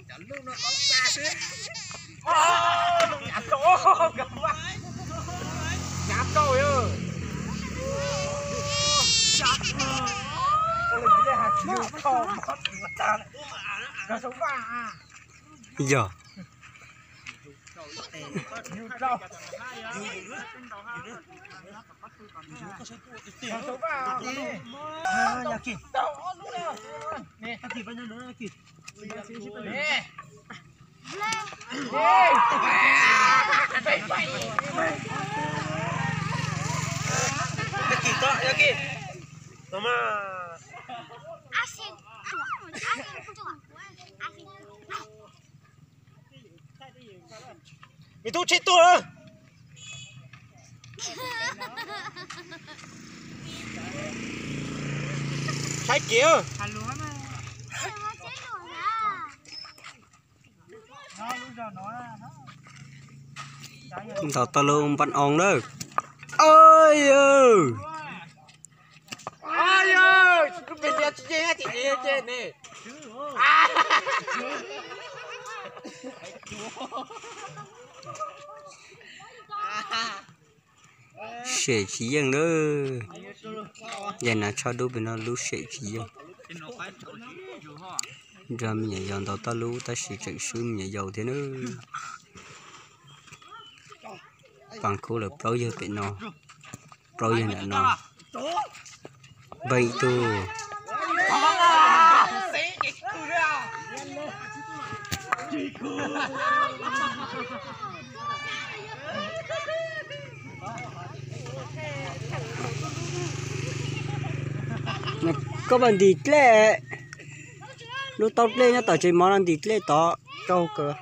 Chẳng lúc nó có xa xíu. Nhạc chỗ gặp quá. Nhạc câu ơi. Chặt rồi. Ôi cái hạt siêu không mất mà ta này. Nó sống ba à. Giờ. Nhiều đâu. Nó sống ba à. Nhà kì. Đâu lúc nào. Nè, nhà kì bao nhiêu nữa nhà kì. Nè. 여기 너무 아신 mày tu chết tôi sai kia tao tao luôn bắn ong đó ơi ơi ơi ơi cứ bên kia chị trên này sẽ chỉ dân đó giờ nào cho đứa bên nó lú sẽ chỉ dân ra mình dọn tao tao lú ta sẽ chạy xuống mình dầu thế nữa bằng khối là bao giờ bị nó bao giờ là nó vậy tu có bạn đi lệ lúc tao lên nhá tao chơi món ăn đi lệ tao câu cơ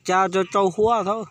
cha cho trâu hoa thôi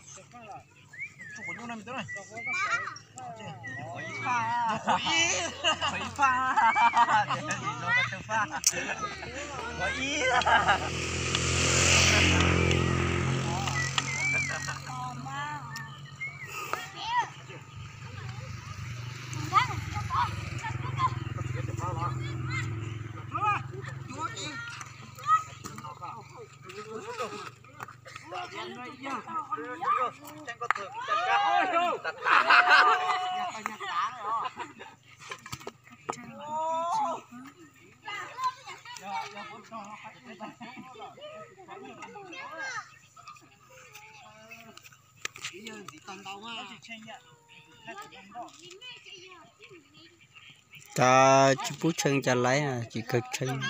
ta chỉ bút chân cho lấy à chỉ cực chân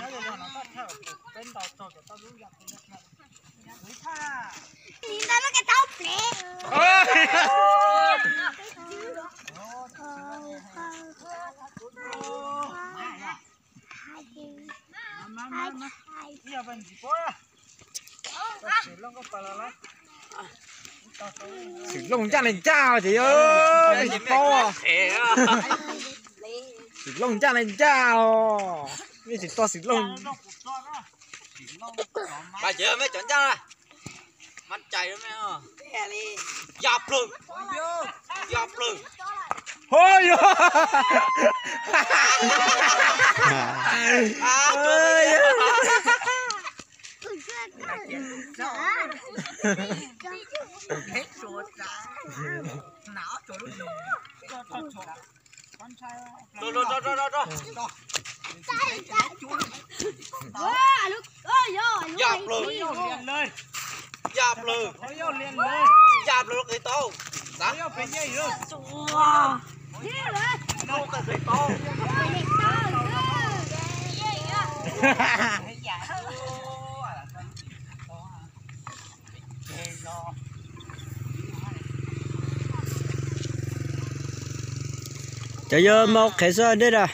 nhìn ta nó cái tóc nè xịt lông cha này cha chị ơi xịt to xịt lông cha này cha mấy xịt to xịt lông bà chị ơi mấy chọn cha ra mắt chạy đó mấy dập luôn dập luôn ôi hết ruột não chỗ dập luôn dập luôn dập luôn cái to đó phải nhảy luôn đâu cái gì to trời ơi mau khẽ sao đấy à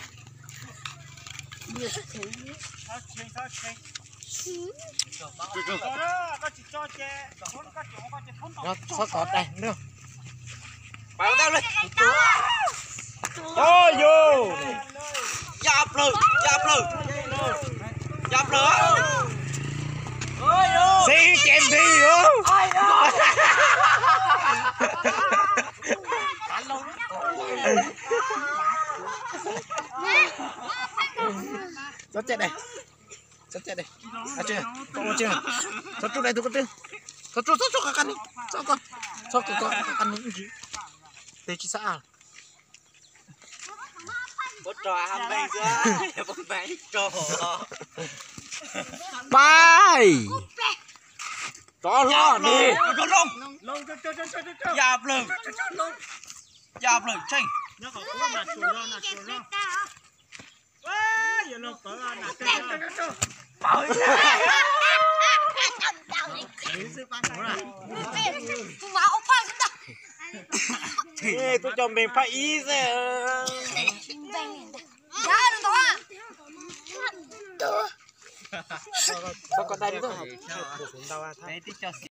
nó có đây nữa bảo tao lên ôi vô dập luôn dập luôn dập luôn xí chém đi vô chết đây sắp chết đây à chưa có chưa sắp chút đây tôi có chưa sắp chút các căn đi sắp con ăn những gì để chị xã bố trò ham bây giờ bố máy trò Bye. đó lo đi lông cho dạp lưng chanh nó còn có mà chuột lo giờ nó có là cho ê tôi cho mình phải ý rồi sao con đây đi thôi